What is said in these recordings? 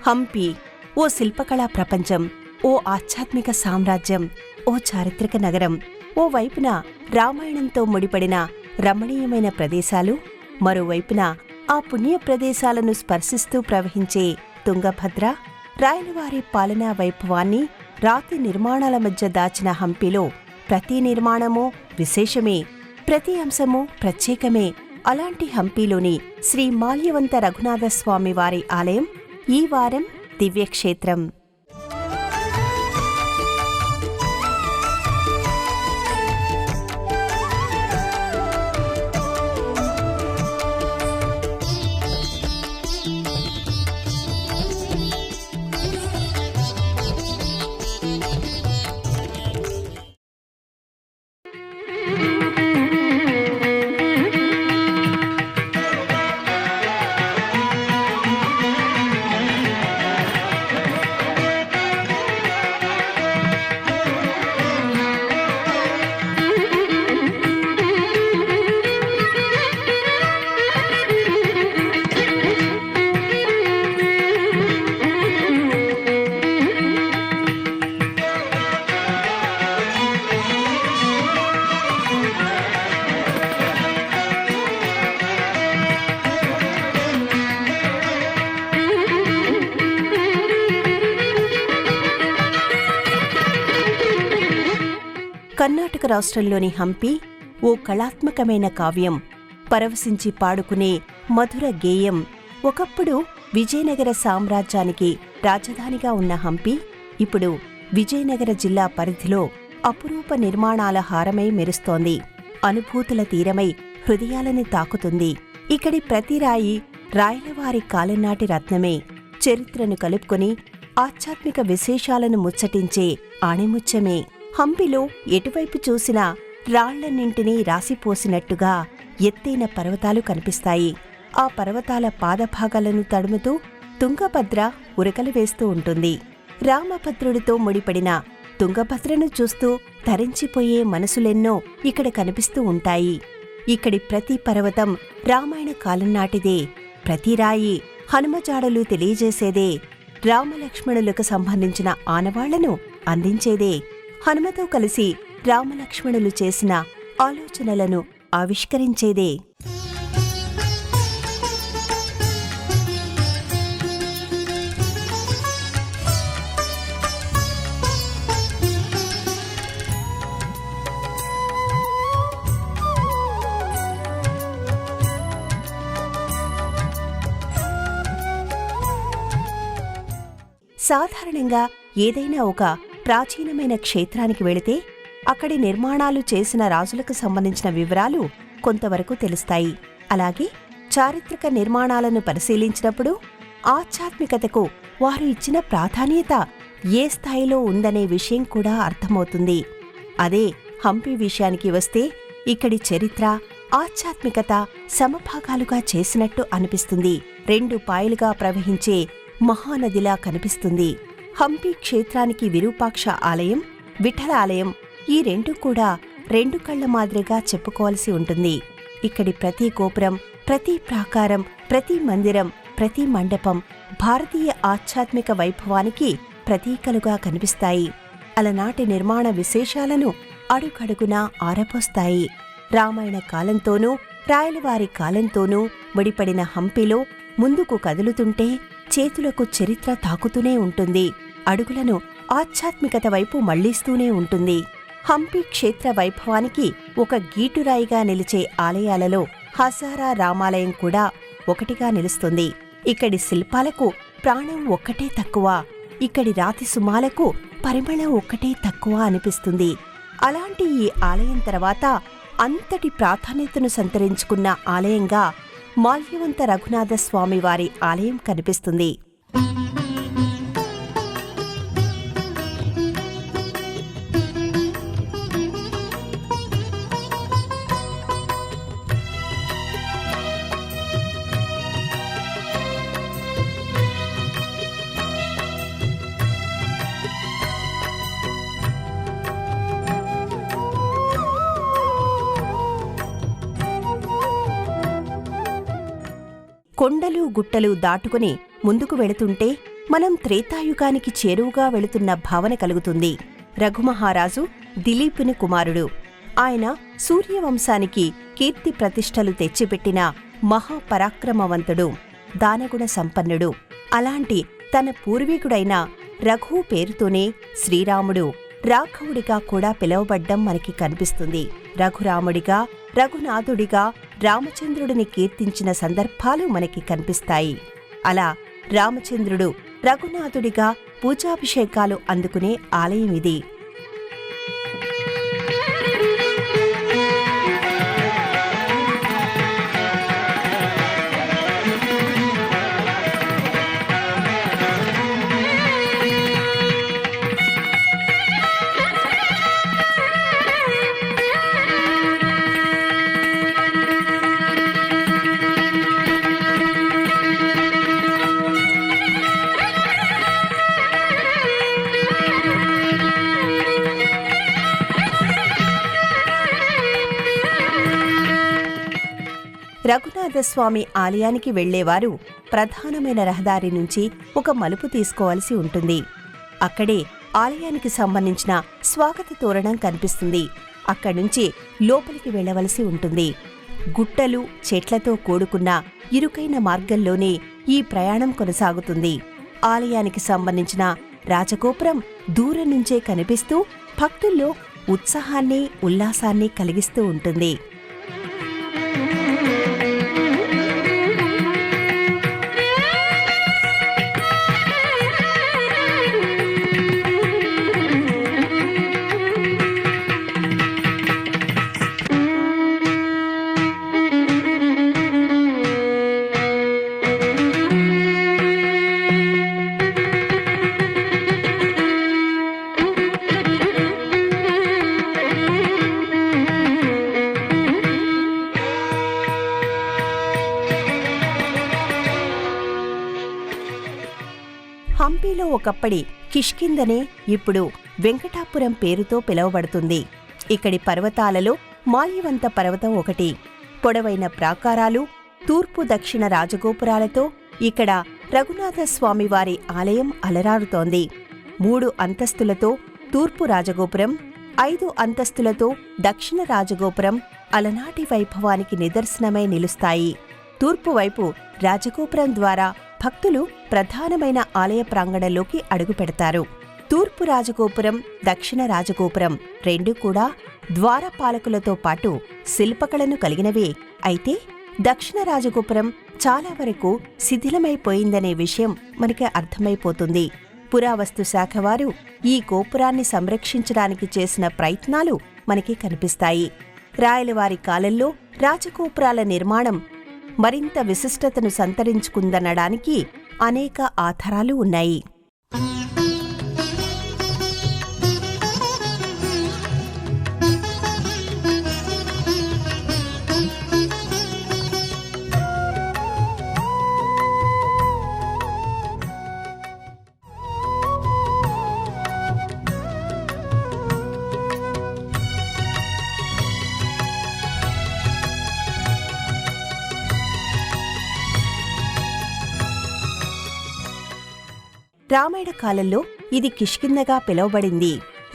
హంపి ఓ శిల్పకళా ప్రపంచం, ఓ ఆధ్యాత్మిక సామ్రాజ్యం, ఓ చారిత్రక నగరం. ఓ వైపున రామాయణంతో ముడిపడిన రమణీయమైన ప్రదేశాలు, మరోవైపున ఆ పుణ్య ప్రదేశాలను స్పర్శిస్తూ ప్రవహించే తుంగభద్ర. రాయలవారి పాలనా వైభవాన్ని రాతి నిర్మాణాల మధ్య దాచిన హంపిలో ప్రతి నిర్మాణమూ విశేషమే, ప్రతి అంశమూ ప్రత్యేకమే. అలాంటి హంపిలోని శ్రీ మాల్యవంత రఘునాథస్వామి వారి ఆలయం ఈ వారం దివ్యక్షేత్రం. కర్ణాటక రాష్ట్రంలోని హంపి ఓ కళాత్మకమైన కావ్యం, పరవశించి పాడుకునే మధుర గేయం. ఒకప్పుడు విజయనగర సామ్రాజ్యానికి రాజధానిగా ఉన్న హంపి ఇప్పుడు విజయనగర జిల్లా పరిధిలో అపురూప నిర్మాణాల హారమై మెరుస్తోంది. అనుభూతుల తీరమై హృదయాలని తాకుతుంది. ఇక్కడి ప్రతి రాయి రాయలవారి కాలంనాటి రత్నమే. చరిత్రను కలుపుకొని ఆధ్యాత్మిక విశేషాలను ముచ్చటించే ఆణిముత్యమే. హంపిలో ఎటువైపు చూసినా రాళ్లన్నింటినీ రాసిపోసినట్టుగా ఎత్తైన పర్వతాలు కనిపిస్తాయి. ఆ పర్వతాల పాదభాగాలను తడుముతూ తుంగభద్ర ఉరకలు వేస్తూ ఉంటుంది. రామభద్రుడితో ముడిపడిన తుంగభద్రను చూస్తూ తరించిపోయే మనసులెన్నో ఇక్కడ కనిపిస్తూ ఉంటాయి. ఇక్కడి ప్రతి పర్వతం రామాయణ కాలం నాటిదే. ప్రతి రాయి హనుమజాడలు తెలియజేసేదే. రామలక్ష్మణులకు సంబంధించిన ఆనవాళ్లను అందించేదే. హనుమతో కలిసి రామలక్ష్మణులు చేసిన ఆలోచనలను ఆవిష్కరించేదే. సాధారణంగా ఏదైనా ఒక ప్రాచీనమైన క్షేత్రానికి వెళితే అక్కడి నిర్మాణాలు చేసిన రాజులకు సంబంధించిన వివరాలు కొంతవరకు తెలుస్తాయి. అలాగే చారిత్రక నిర్మాణాలను పరిశీలించినప్పుడు ఆధ్యాత్మికతకు వారు ఇచ్చిన ప్రాధాన్యత ఏ స్థాయిలో ఉందనే విషయం కూడా అర్థమవుతుంది. అదే హంపి విషయానికి వస్తే ఇక్కడి చరిత్ర, ఆధ్యాత్మికత సమభాగాలుగా చేసినట్టు అనిపిస్తుంది. రెండు పాయలుగా ప్రవహించే మహానదిలా కనిపిస్తుంది. హంపి క్షేత్రానికి విరూపాక్ష ఆలయం, విఠల ఆలయం ఈ రెండూ కూడా రెండు కళ్ల మాదిరిగా చెప్పుకోవాల్సి ఉంటుంది. ఇక్కడి ప్రతి గోపురం, ప్రతి ప్రాకారం, ప్రతి మందిరం, ప్రతి మండపం భారతీయ ఆధ్యాత్మిక వైభవానికి ప్రతీకలుగా కనిపిస్తాయి. అలనాటి నిర్మాణ విశేషాలను అడుగడుగునా ఆరపోస్తాయి. రామాయణ కాలంతోనూ రాయలవారి కాలంతోనూ ముడిపడిన హంపిలో ముందుకు కదులుతుంటే చేతులకు చరిత్ర తాకుతూనే ఉంటుంది. అడుగులను ఆధ్యాత్మికత వైపు మళ్లిస్తూనే ఉంటుంది. హంపి క్షేత్ర వైభవానికి ఒక గీటురాయిగా నిలిచే ఆలయాలలో హజారా రామాలయం కూడా ఒకటిగా నిలుస్తుంది. ఇక్కడి శిల్పాలకు ప్రాణం ఒక్కటే తక్కువ, ఇక్కడి రాతి సుమాలకు పరిమళం ఒక్కటే తక్కువ అనిపిస్తుంది. అలాంటి ఈ ఆలయం తర్వాత అంతటి ప్రాధాన్యతను సంతరించుకున్న ఆలయంగా మాల్యవంత రఘునాథస్వామి వారి ఆలయం కనిపిస్తుంది. కొండలు గుట్టలు దాటుకుని ముందుకు వెళుతుంటే మనం త్రేతాయుగానికి చేరువుగా వెళుతున్న భావన కలుగుతుంది. రఘుమహారాజు దిలీపుని కుమారుడు. ఆయన సూర్యవంశానికి కీర్తి ప్రతిష్టలు తెచ్చిపెట్టిన మహాపరాక్రమవంతుడు, దానగుణ సంపన్నుడు. అలాంటి తన పూర్వీకుడైన రఘు పేరుతోనే శ్రీరాముడు రాఘవుడిగా కూడా పిలువబడ్డం మనకి కనిపిస్తుంది. రఘురాముడిగా, రఘునాథుడిగా రామచంద్రుడిని కీర్తించిన సందర్భాలు మనకి కనిపిస్తాయి. అలా రామచంద్రుడు రఘునాథుడిగా పూజాభిషేకాలు అందుకునే ఆలయమిది. రఘునాథస్వామి ఆలయానికి వెళ్లేవారు ప్రధానమైన రహదారి నుంచి ఒక మలుపు తీసుకోవలసి ఉంటుంది. అక్కడే ఆలయానికి సంబంధించిన స్వాగత తోరణం కనిపిస్తుంది. అక్కడ్నుంచి లోపలికి వెళ్లవలసి ఉంటుంది. గుట్టలు, చెట్లతో కూడుకున్న ఇరుకైన మార్గంలోనే ఈ ప్రయాణం కొనసాగుతుంది. ఆలయానికి సంబంధించిన రాజగోపురం దూరం నుంచే కనిపిస్తూ భక్తుల్లో ఉత్సాహాన్ని, ఉల్లాసాన్ని కలిగిస్తూ ఉంటుంది. హంపీలో ఒకప్పటి కిష్కిందనే ఇప్పుడు వెంకటాపురం పేరుతో పిలువబడుతుంది. ఇక్కడి పర్వతాలలో మాల్యవంత పర్వతం ఒకటి. పొడవైన ప్రాకారాలు, తూర్పు దక్షిణ రాజగోపురాలతో ఇక్కడ రఘునాథస్వామివారి ఆలయం అలరారుతోంది. 3 అంతస్తులతో తూర్పు రాజగోపురం, 5 అంతస్తులతో దక్షిణ రాజగోపురం అలనాటి వైభవానికి నిదర్శనమై నిలుస్తాయి. తూర్పువైపు రాజగోపురం ద్వారా భక్తులు ప్రధానమైన ఆలయ ప్రాంగణంలోకి అడుగుపెడతారు. తూర్పు రాజగోపురం, దక్షిణ రాజగోపురం రెండూ కూడా ద్వారపాలకులతో పాటు శిల్పకళను కలిగినవే. అయితే దక్షిణ రాజగోపురం చాలా వరకు శిథిలమైపోయిందనే విషయం మనకి అర్థమైపోతుంది. పురావస్తు శాఖ వారు ఈ గోపురాన్ని సంరక్షించడానికి చేసిన ప్రయత్నాలు మనకి కనిపిస్తాయి. రాయలవారి కాలంలో రాజగోపురాల నిర్మాణం మరింత విశిష్టతను సంతరించుకుందనడానికి అనేక ఆధారాలు ఉన్నాయి. రామాయణ కాలంలో ఇది కిష్కిందగా పిలువబడింది.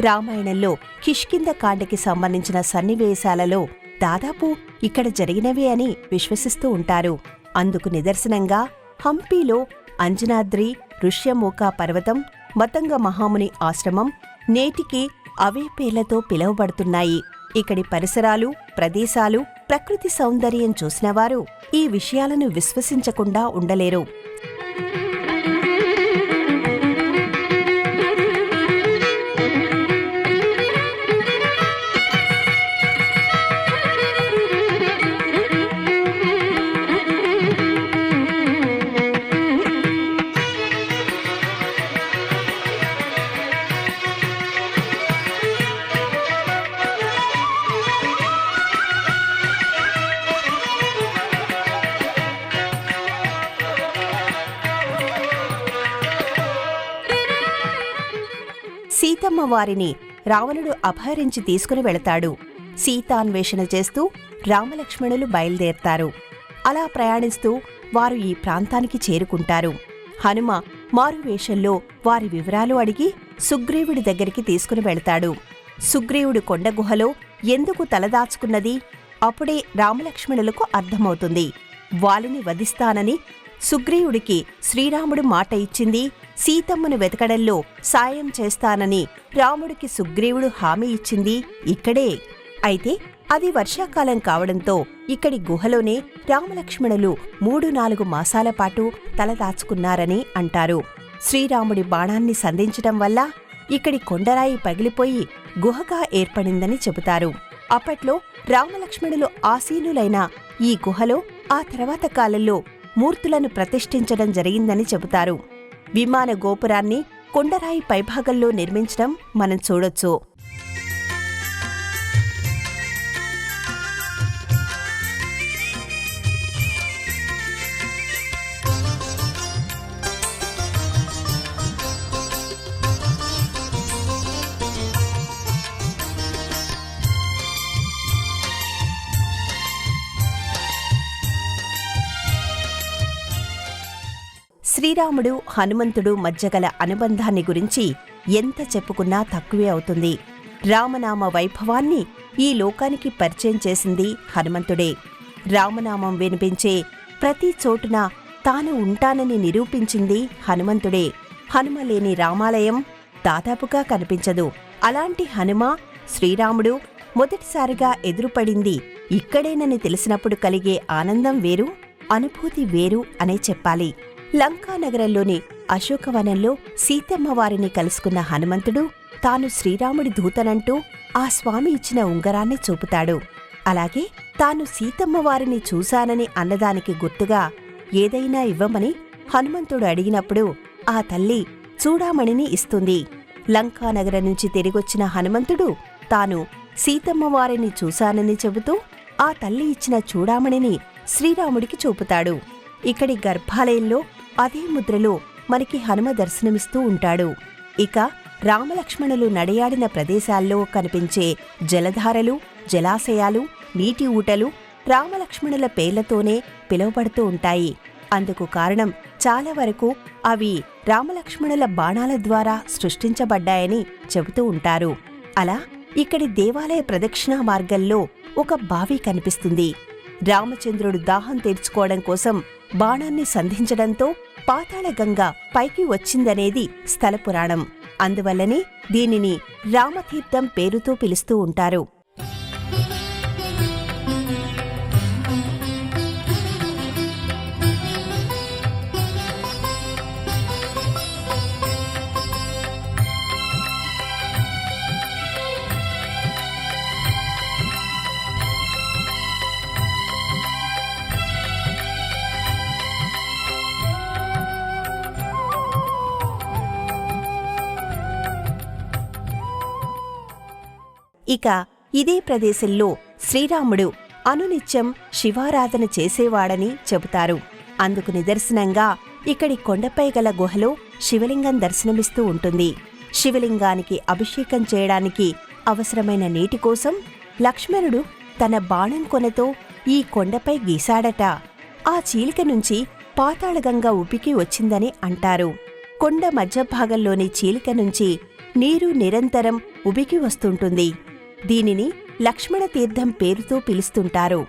రామాయణంలో కిష్కింద కాండకి సంబంధించిన సన్నివేశాలలో దాదాపు ఇక్కడ జరిగినవే అని విశ్వసిస్తూ ఉంటారు. అందుకు నిదర్శనంగా హంపీలో అంజనాద్రి, ఋష్యమూక పర్వతం, మతంగ మహాముని ఆశ్రమం నేటికి అవే పేర్లతో పిలువబడుతున్నాయి. ఇక్కడి పరిసరాలు, ప్రదేశాలు, ప్రకృతి సౌందర్యం చూసినవారు ఈ విషయాలను విశ్వసించకుండా ఉండలేరు. సీతమ్మ వారిని రావణుడు అపహరించి తీసుకుని వెళతాడు. సీతాన్వేషణ చేస్తూ రామలక్ష్మణులు బయలుదేరతారు. అలా ప్రయాణిస్తూ వారు ఈ ప్రాంతానికి చేరుకుంటారు. హనుమ మారువేషంలో వారి వివరాలు అడిగి సుగ్రీవుడి దగ్గరికి తీసుకుని వెళతాడు. సుగ్రీవుడు కొండ గుహలో ఎందుకు తలదాచుకున్నది అప్పుడే రామలక్ష్మణులకు అర్థమవుతుంది. వాలిని వధిస్తానని సుగ్రీవుడికి శ్రీరాముడు మాట ఇచ్చింది, సీతమ్మను వెతకడంలో సాయం చేస్తానని రాముడికి సుగ్రీవుడు హామీ ఇచ్చింది ఇక్కడే. అయితే అది వర్షాకాలం కావడంతో ఇక్కడి గుహలోనే రామలక్ష్మణులు 3-4 మాసాల పాటు తలదాచుకున్నారని అంటారు. శ్రీరాముడి బాణాన్ని సంధించటం వల్ల ఇక్కడి కొండరాయి పగిలిపోయి గుహగా ఏర్పడిందని చెబుతారు. అప్పట్లో రామలక్ష్మణులు ఆసీనులైన ఈ గుహలో ఆ తర్వాత కాలంలో మూర్తులను ప్రతిష్ఠించడం జరిగిందని చెబుతారు. విమాన గోపురాన్ని కొండరాయి పైభాగంలో నిర్మించడం మనం చూడొచ్చు. శ్రీరాముడు హనుమంతుడు మధ్యగల అనుబంధాన్ని గురించి ఎంత చెప్పుకున్నా తక్కువే అవుతుంది. రామనామ వైభవాన్ని ఈ లోకానికి పరిచయం చేసింది హనుమంతుడే. రామనామం వినిపించే ప్రతి చోటున తాను ఉంటానని నిరూపించింది హనుమంతుడే. హనుమలేని రామాలయం దాదాపుగా కనిపించదు. అలాంటి హనుమ శ్రీరాముడు మొదటిసారిగా ఎదురుపడింది ఇక్కడేనని తెలిసినప్పుడు కలిగే ఆనందం వేరు, అనుభూతి వేరు అనే చెప్పాలి. లంకానగరంలోని అశోకవనంలో సీతమ్మ వారిని కలుసుకున్న హనుమంతుడు తాను శ్రీరాముడి దూతనంటూ ఆ స్వామి ఇచ్చిన ఉంగరాన్ని చూపుతాడు. అలాగే తాను సీతమ్మ వారిని చూశానని అన్నదానికి గుర్తుగా ఏదైనా ఇవ్వమని హనుమంతుడు అడిగినప్పుడు ఆ తల్లి చూడామణిని ఇస్తుంది. లంకానగరం నుంచి తిరిగొచ్చిన హనుమంతుడు తాను సీతమ్మ వారిని చూశానని చెబుతూ ఆ తల్లి ఇచ్చిన చూడామణిని శ్రీరాముడికి చూపుతాడు. ఇక్కడి గర్భాలయంలో అదే ముద్రలో మనకి హనుమ దర్శనమిస్తూ ఉంటాడు. ఇక రామలక్ష్మణులు నడయాడిన ప్రదేశాల్లో కనిపించే జలధారలు, జలాశయాలు, నీటి ఊటలు రామలక్ష్మణుల పేర్లతోనే పిలువబడుతూ ఉంటాయి. అందుకు కారణం చాలా వరకు అవి రామలక్ష్మణుల బాణాల ద్వారా సృష్టించబడ్డాయని చెబుతూ ఉంటారు. అలా ఇక్కడి దేవాలయ ప్రదక్షిణా మార్గంలో ఒక బావి కనిపిస్తుంది. రామచంద్రుడు దాహం తీర్చుకోవడం కోసం బాణాన్ని సంధించడంతో పాతాళగంగ పైకి వచ్చిందనేది స్థల పురాణం. అందువల్లనే దీనిని రామతీర్థం పేరుతో పిలుస్తూ ఉంటారు. ఇక ఇదే ప్రదేశంలో శ్రీరాముడు అనునిత్యం శివారాధన చేసేవాడని చెబుతారు. అందుకు నిదర్శనంగా ఇక్కడి కొండపై గల గుహలో శివలింగం దర్శనమిస్తూ ఉంటుంది. శివలింగానికి అభిషేకం చేయడానికి అవసరమైన నీటి కోసం లక్ష్మణుడు తన బాణం కొనతో ఈ కొండపై గీశాడట. ఆ చీలిక నుంచి పాతాళగంగ ఉపికి వచ్చిందని అంటారు. కొండ మధ్యభాగంలోని చీలిక నుంచి నీరు నిరంతరం ఉబికి వస్తుంటుంది. దీనిని లక్ష్మణ తీర్థం పేరుతో పిలుస్తుంటారు.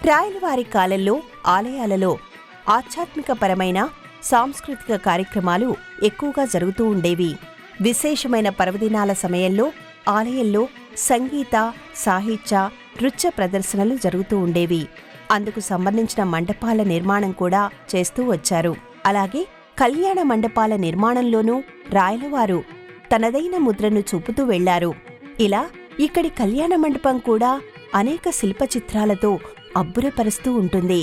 రాయలవారి కాలంలో ఆలయాలలో ఆధ్యాత్మికపరమైన సాంస్కృతిక కార్యక్రమాలు ఎక్కువగా జరుగుతూ ఉండేవి. విశేషమైన పర్వదినాల సమయంలో ఆలయంలో సంగీత, సాహిత్య, నృత్య ప్రదర్శనలు జరుగుతూ ఉండేవి. అందుకు సంబంధించిన మండపాల నిర్మాణం కూడా చేస్తూ వచ్చారు. అలాగే కళ్యాణ మండపాల నిర్మాణంలోనూ రాయలవారు తనదైన ముద్రను చూపుతూ వెళ్లారు. ఇలా ఇక్కడి కళ్యాణ మండపం కూడా అనేక శిల్పచిత్రాలతో అబ్బురపరుస్తూ ఉంటుంది.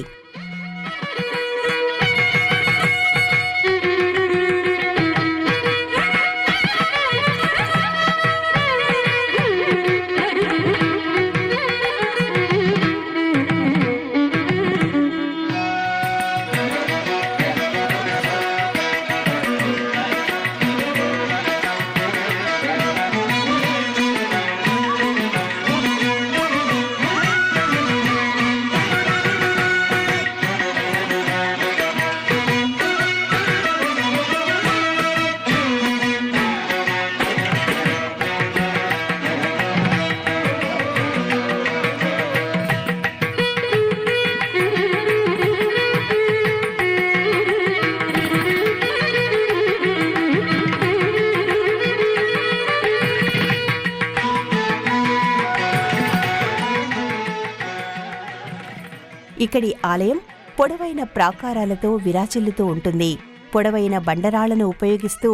ఇక్కడి ఆలయం పొడవైన ప్రాకారాలతో విరాజిల్లుతూ ఉంటుంది. పొడవైన బండరాళ్లను ఉపయోగిస్తూ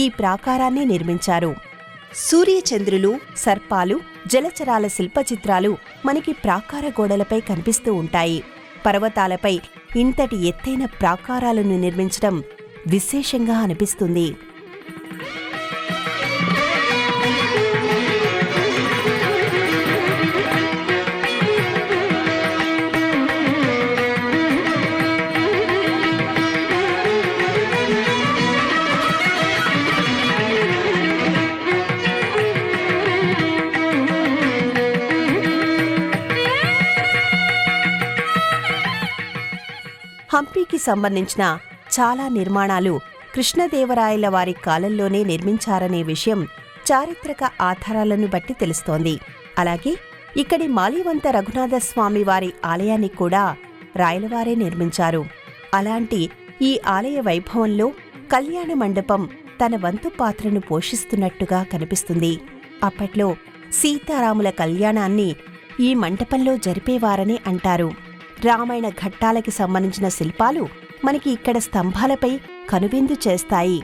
ఈ ప్రాకారాన్ని నిర్మించారు. సూర్యచంద్రులు, సర్పాలు, జలచరాల శిల్పచిత్రాలు మనకి ప్రాకార గోడలపై కనిపిస్తూ ఉంటాయి. పర్వతాలపై ఇంతటి ఎత్తైన ప్రాకారాలను నిర్మించడం విశేషంగా అనిపిస్తుంది. హంపీకి సంబంధించిన చాలా నిర్మాణాలు కృష్ణదేవరాయల వారి కాలంలోనే నిర్మించారనే విషయం చారిత్రక ఆధారాలను బట్టి తెలుస్తోంది. అలాగే ఇక్కడి మాలివంత రఘునాథస్వామి వారి ఆలయాన్ని కూడా రాయలవారే నిర్మించారు. అలాంటి ఈ ఆలయ వైభవంలో కళ్యాణ మండపం తన వంతు పాత్రను పోషిస్తున్నట్టుగా కనిపిస్తుంది. అప్పట్లో సీతారాముల కళ్యాణాన్ని ఈ మంటపంలో జరిపేవారని అంటారు. రామాయణ ఘట్టాలకి సంబంధించిన శిల్పాలు మనకి ఇక్కడ స్తంభాలపై కనువిందు చేస్తాయి.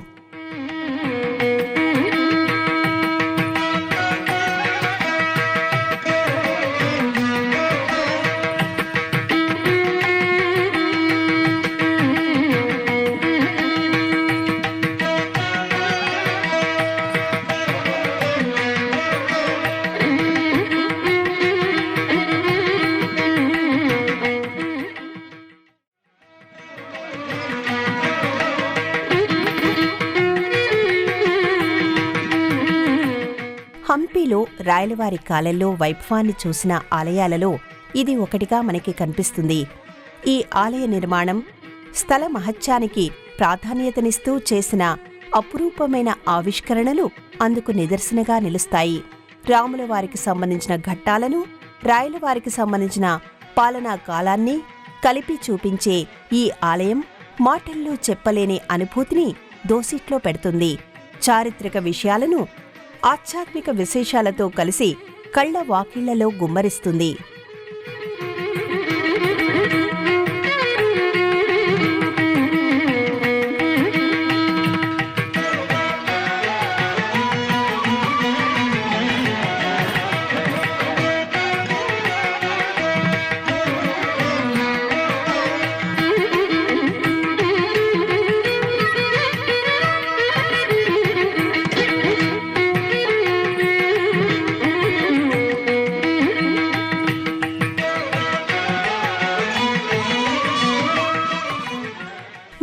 హంపీలో రాయలవారి కాలంలో వైభవాన్ని చూసిన ఆలయాలలో ఇది ఒకటిగా మనకి కనిపిస్తుంది. ఈ ఆలయ నిర్మాణం స్థల మహత్యానికి ప్రాధాన్యతనిస్తూ చేసిన అపురూపమైన ఆవిష్కరణలు అందుకు నిదర్శనగా నిలుస్తాయి. రాముల వారికి సంబంధించిన ఘట్టాలను, రాయలవారికి సంబంధించిన పాలనా కాలాన్ని కలిపి చూపించే ఈ ఆలయం మాటల్లో చెప్పలేని అనుభూతిని దోసిట్లో పెడుతుంది. చారిత్రక విషయాలను ఆధ్యాత్మిక విశేషాలతో కలిసి కళ్ల వాకిళ్లలో గుమ్మరిస్తుంది.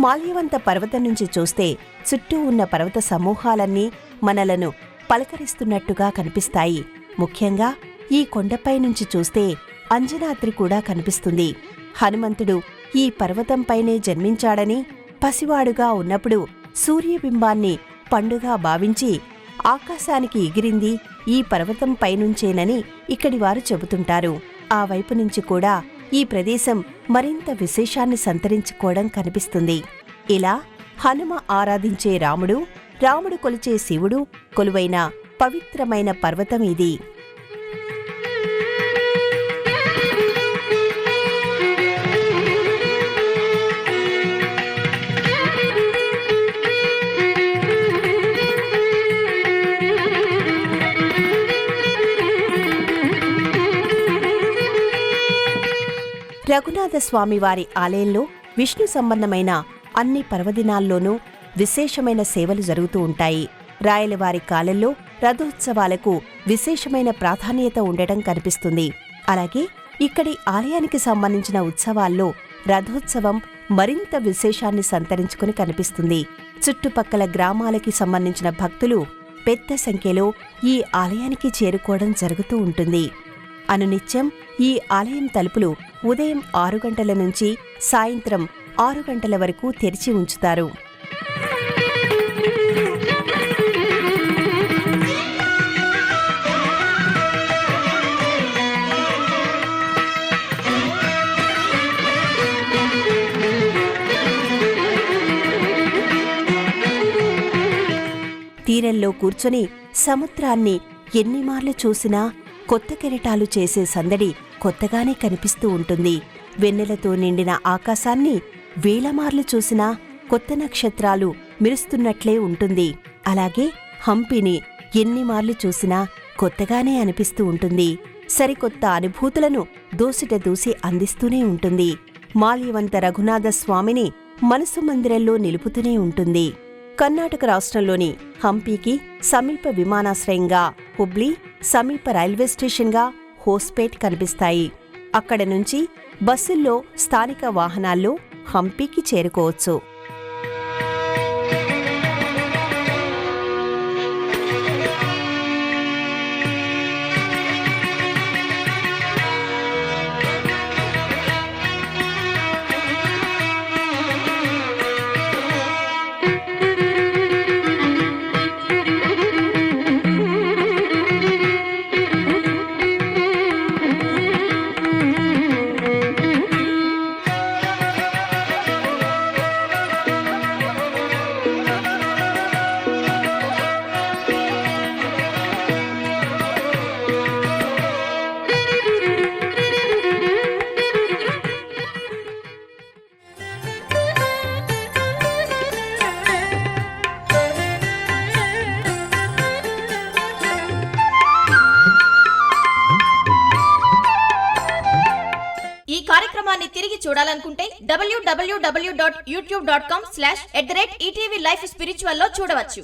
మాల్యవంత పర్వతం నుంచి చూస్తే చుట్టూ ఉన్న పర్వత సమూహాలన్నీ మనలను పలకరిస్తున్నట్టుగా కనిపిస్తాయి. ముఖ్యంగా ఈ కొండపై నుంచి చూస్తే అంజనాద్రి కూడా కనిపిస్తుంది. హనుమంతుడు ఈ పర్వతంపైనే జన్మించాడని, పసివాడుగా ఉన్నప్పుడు సూర్యబింబాన్ని పండుగా భావించి ఆకాశానికి ఎగిరింది ఈ పర్వతంపైనుంచేనని ఇక్కడివారు చెబుతుంటారు. ఆ వైపు నుంచి కూడా ఈ ప్రదేశం మరింత విశేషాన్ని సంతరించుకోవడం కనిపిస్తుంది. ఇలా హనుమ ఆరాధించే రాముడు, రాముడు కొలిచే శివుడు కొలువైన పవిత్రమైన పర్వతం ఇది. రఘునాథస్వామివారి ఆలయంలో విష్ణు సంబంధమైన అన్ని పర్వదినాల్లోనూ విశేషమైన సేవలు జరుగుతూ ఉంటాయి. రాయలవారి కాలంలో రథోత్సవాలకు విశేషమైన ప్రాధాన్యత ఉండటం కనిపిస్తుంది. అలాగే ఇక్కడి ఆలయానికి సంబంధించిన ఉత్సవాల్లో రథోత్సవం మరింత విశేషాన్ని సంతరించుకుని కనిపిస్తుంది. చుట్టుపక్కల గ్రామాలకి సంబంధించిన భక్తులు పెద్ద సంఖ్యలో ఈ ఆలయానికి చేరుకోవడం జరుగుతూ ఉంటుంది. అనునిత్యం ఈ ఆలయం తలుపులు ఉదయం 6 గంటల నుంచి సాయంత్రం 6 గంటల వరకు తెరిచి ఉంచుతారు. తీరంలో కూర్చొని సముద్రాన్ని ఎన్నిమార్లు చూసినా కొత్త కెరటాలు చేసే సందడి కొత్తగానే కనిపిస్తూ ఉంటుంది. వెన్నెలతో నిండిన ఆకాశాన్ని వేలమార్లు చూసినా కొత్త నక్షత్రాలు మెరుస్తున్నట్లే ఉంటుంది. అలాగే హంపీని ఎన్నిమార్లు చూసినా కొత్తగానే అనిపిస్తూ ఉంటుంది. సరికొత్త అనుభూతులను దోసిట దూసి అందిస్తూనే ఉంటుంది. మాల్యవంత రఘునాథ స్వామిని మనసు మందిరంలో నిలుపుతూనే ఉంటుంది. కర్ణాటక రాష్ట్రంలోని హంపీకి సమీప విమానాశ్రయంగా హుబ్లీ, సమీప రైల్వే స్టేషన్గా హోస్పేట్ కనిపిస్తాయి. అక్కడ నుంచి బస్సుల్లో, స్థానిక వాహనాల్లో హంపీకి చేరుకోవచ్చు. ఈ కార్యక్రమాన్ని తిరిగి చూడాలనుకుంటే www.youtube.com/@ETV Life Spiritual లో చూడవచ్చు.